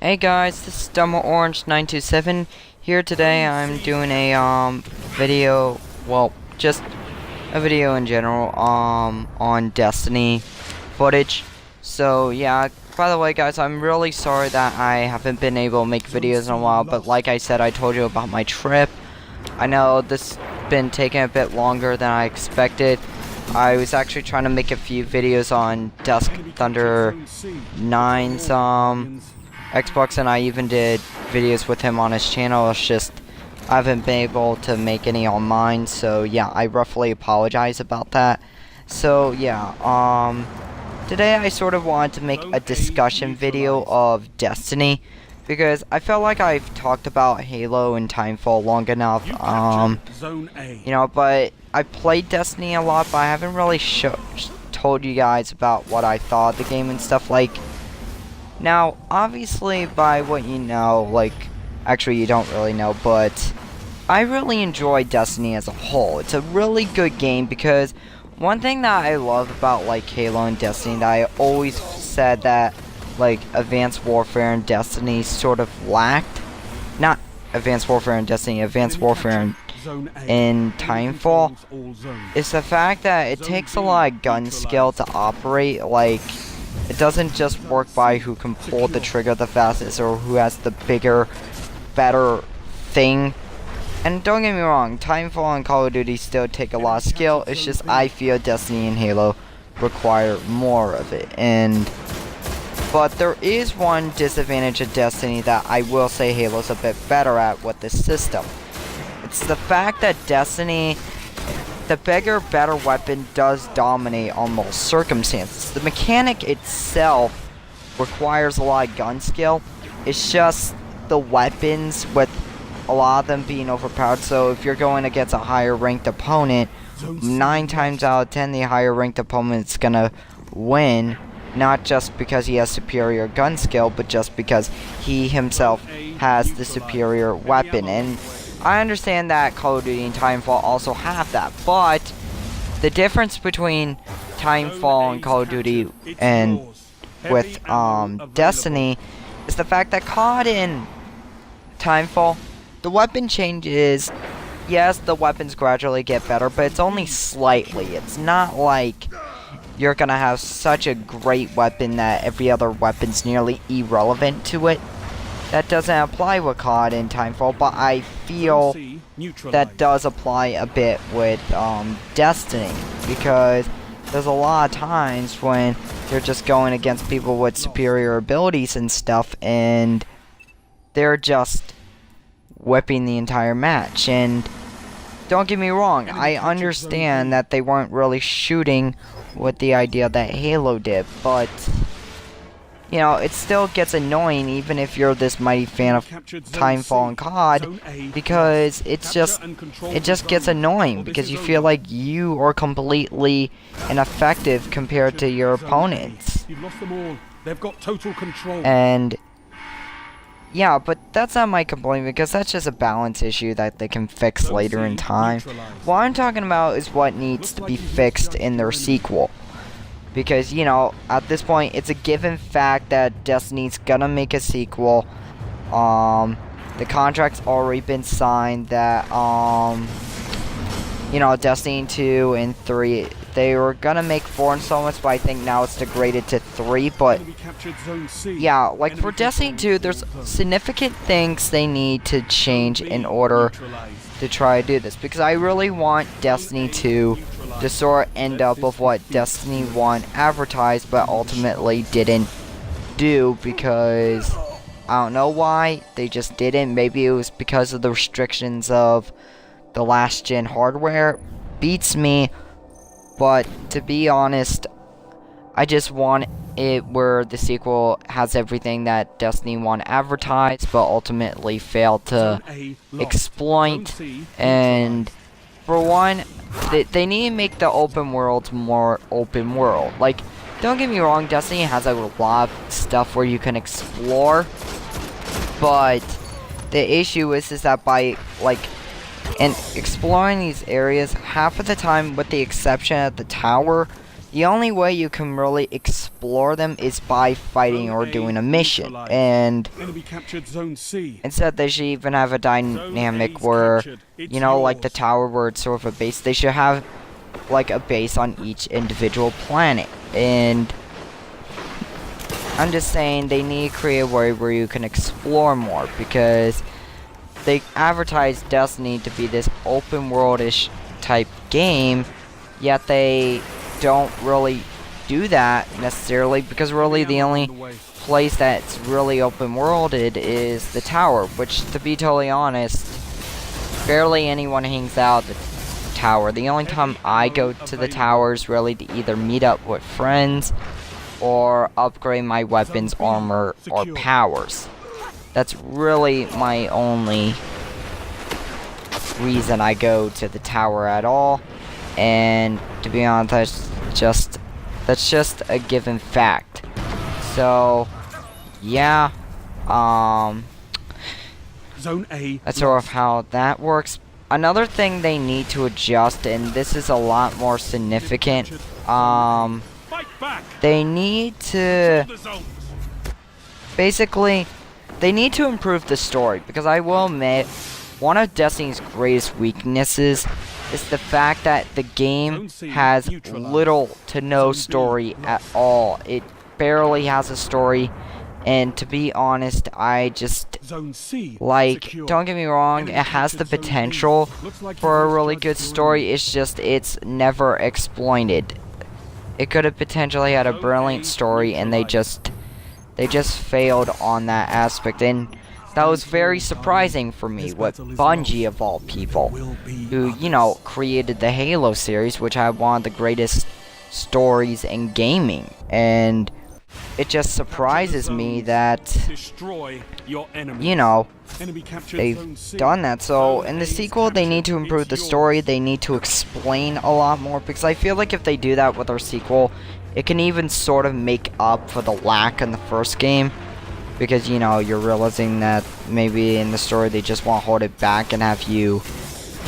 Hey guys, this is Dumbo Orange 927 here today. I'm doing a video, well, just a video in general on Destiny footage. So yeah, by the way guys, I'm really sorry that I haven't been able to make videos in a while, but like I said, I told you about my trip. I know this has been taking a bit longer than I expected. I was actually trying to make a few videos on Dusk Thunder 9's Xbox, and I even did videos with him on his channel. It's just I haven't been able to make any on mine, so yeah, I roughly apologize about that. So yeah, today I sort of wanted to make a discussion video of Destiny, because I felt like I've talked about Halo and Timefall long enough, you know, but I played Destiny a lot, but I haven't really told you guys about what I thought of the game and stuff. Like, now, obviously, by what you know, like, actually you don't really know, but I really enjoy Destiny as a whole. It's a really good game, because one thing that I love about, like, Halo and Destiny that I always said that, like, Advanced Warfare and Destiny sort of lacked, not Advanced Warfare and Destiny, Advanced Warfare in Timefall, is the fact that it takes a lot of gun skill to operate. Like, it doesn't just work by who can pull the trigger the fastest or who has the bigger, better thing. And don't get me wrong, Timefall and Call of Duty still take a lot of skill. It's just I feel Destiny and Halo require more of it. But there is one disadvantage of Destiny that I will say Halo's a bit better at with the system. It's the fact that Destiny, the bigger, better weapon does dominate on most circumstances. The mechanic itself requires a lot of gun skill. It's just the weapons, with a lot of them being overpowered. So if you're going against a higher ranked opponent, 9 times out of 10 the higher ranked opponent's gonna win. Not just because he has superior gun skill, but just because he himself has the superior weapon. And I understand that Call of Duty and Timefall also have that, but the difference between Timefall and Call of Duty and with Destiny is the fact that COD and Timefall, the weapon changes. Yes, the weapons gradually get better, but it's only slightly. It's not like you're gonna have such a great weapon that every other weapon's nearly irrelevant to it. That doesn't apply with COD and Timefall, but I feel that does apply a bit with Destiny, because there's a lot of times when you're just going against people with superior abilities and stuff, and they're just whipping the entire match. And don't get me wrong, I understand that they weren't really shooting with the idea that Halo did, but you know, it still gets annoying even if you're this mighty fan of Timefall and COD, because it just gets annoying because you feel like you are completely ineffective compared to your opponents. They've got total control. And yeah, but that's not my complaint, because that's just a balance issue that they can fix later in time. What I'm talking about is what needs to be fixed in their sequel. Because, you know, at this point, it's a given fact that Destiny's gonna make a sequel. The contract's already been signed that, you know, Destiny 2 and 3, they were gonna make 4 installments, but I think now it's degraded to 3, but yeah, like for Destiny 2, there's significant things they need to change in order to try to do this, because I really want Destiny 2 to sort of end up with what Destiny 1 advertised, but ultimately didn't do, because I don't know why, they just didn't. Maybe it was because of the restrictions of the last gen hardware. Beats me, but to be honest, I just want it where the sequel has everything that Destiny 1 advertised, but ultimately failed to exploit. And for one, they need to make the open world more open world. Like, don't get me wrong, Destiny has a lot of stuff where you can explore, but the issue is that by, like, and exploring these areas, half of the time, with the exception of the tower, the only way you can really explore them is by fighting or doing a mission. And Enemy captured Zone C. instead, they should even have a dynamic where, you know, like the tower where it's sort of a base. They should have like a base on each individual planet. And I'm just saying they need to create a way where you can explore more, because they advertise Destiny to be this open world-ish type game, yet they don't really do that necessarily, because really the only place that's really open worlded is the tower, which, to be totally honest, barely anyone hangs out at the tower. The only time I go to the tower is really to either meet up with friends or upgrade my weapons, armor, or powers. That's really my only reason I go to the tower at all. And to be honest, that's just a given fact. So yeah, Zone A. that's sort of how that works. Another thing they need to adjust, and this is a lot more significant, Fight back. they need to The zones. basically, they need to improve the story, because I will admit, one of Destiny's greatest weaknesses is the fact that the game has little to no story at all. It barely has a story, and to be honest, I just, Zone C. like, secure. don't get me wrong, it has the potential for a really good story, it's just, it's never exploited. It could have potentially had a brilliant story, and they just failed on that aspect, and that was very surprising for me, with Bungie of all people, who, you know, created the Halo series, which had one of the greatest stories in gaming, and it just surprises me that, Destroy your enemy. you know, Enemy captured they've Zone C. done that. So Zone in A the is sequel, they need to captured. improve the It's story. yours. They need to explain a lot more, because I feel like if they do that with our sequel, it can even sort of make up for the lack in the first game, because, you know, you're realizing that maybe in the story they just want to hold it back and have you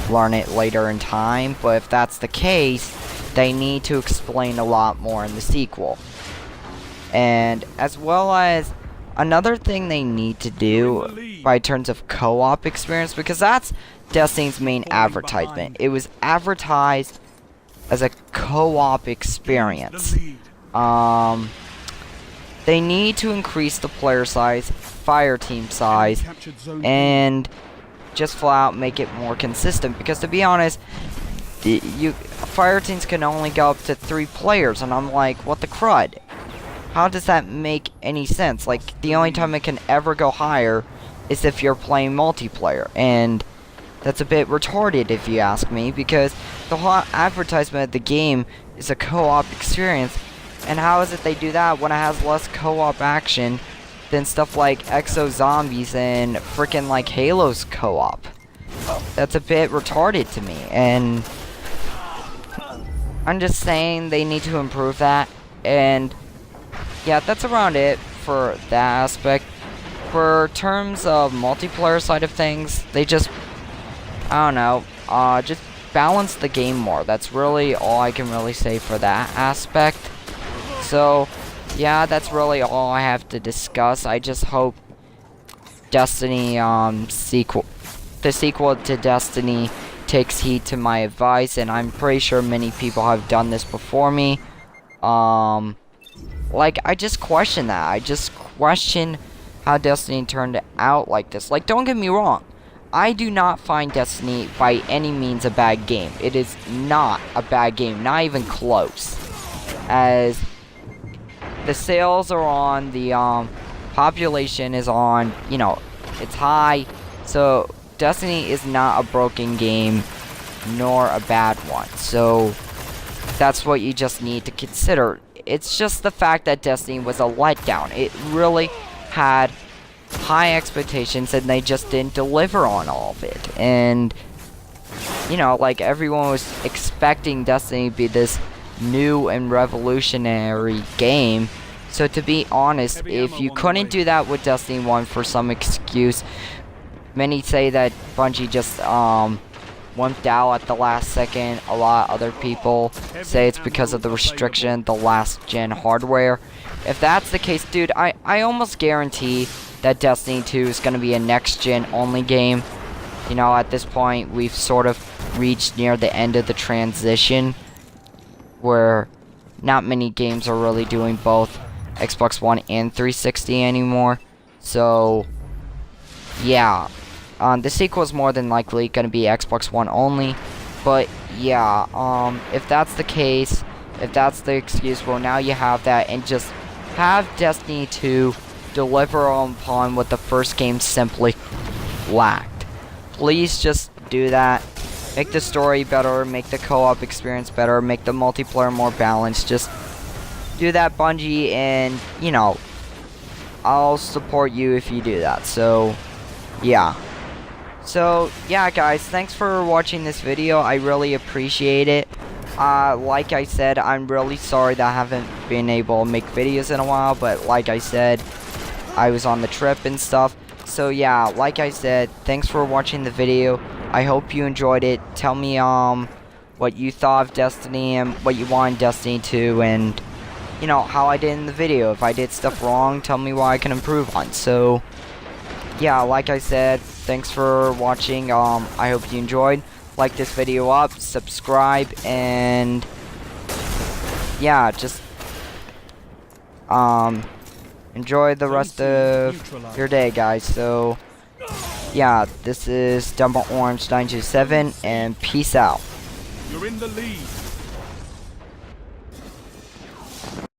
learn it later in time. But if that's the case, they need to explain a lot more in the sequel. And as well as another thing they need to do by terms of co-op experience, because that's Destiny's main advertisement. It was advertised as a co-op experience. The lead. They need to increase the player size, fire team size, Enemy captured Zone B. and just flat out make it more consistent, because to be honest, fire teams can only go up to 3 players, and I'm like, what the crud? How does that make any sense? Like, the only time it can ever go higher is if you're playing multiplayer, and that's a bit retarded if you ask me, because the whole advertisement of the game is a co-op experience, and how is it they do that when it has less co-op action than stuff like Exo Zombies and frickin' like Halo's co-op? That's a bit retarded to me, and I'm just saying they need to improve that. And yeah, that's around it for that aspect. For terms of multiplayer side of things, they just, I don't know, just balance the game more. That's really all I can really say for that aspect. So yeah, that's really all I have to discuss. I just hope Destiny the sequel to Destiny takes heed to my advice, and I'm pretty sure many people have done this before me. Like, I just question that. I just question how Destiny turned out like this. Like, don't get me wrong, I do not find Destiny by any means a bad game. It is not a bad game, not even close. As the sales are on, the population is on, you know, it's high. So Destiny is not a broken game, nor a bad one. So that's what you just need to consider. It's just the fact that Destiny was a letdown. It really had high expectations, and they just didn't deliver on all of it. And, you know, like, everyone was expecting Destiny to be this new and revolutionary game. So to be honest, if you couldn't do that with Destiny 1 for some excuse, many say that Bungie just wimped out at the last second. A lot of other people say it's because of the restriction, the last gen hardware. If that's the case, dude, I almost guarantee that Destiny 2 is going to be a next gen only game. You know, at this point, we've sort of reached near the end of the transition where not many games are really doing both Xbox One and 360 anymore. So, yeah. The sequel is more than likely going to be Xbox One only. But, yeah, if that's the case, if that's the excuse, well, now you have that. And just have Destiny 2 deliver upon what the first game simply lacked. Please just do that. Make the story better, make the co-op experience better, make the multiplayer more balanced. Just do that, Bungie, and, you know, I'll support you if you do that. So, yeah. So, yeah, guys, thanks for watching this video. I really appreciate it. Like I said, I'm really sorry that I haven't been able to make videos in a while, but like I said, I was on the trip and stuff. So, yeah, like I said, thanks for watching the video. I hope you enjoyed it. Tell me, what you thought of Destiny and what you want in Destiny 2 and, you know, how I did in the video. If I did stuff wrong, tell me what I can improve on. So, yeah, like I said, thanks for watching. I hope you enjoyed. Like this video up, subscribe, and, yeah, just, enjoy the rest of your day, guys. So, yeah, this is Dumbo Orange 927, and peace out. You're in the lead.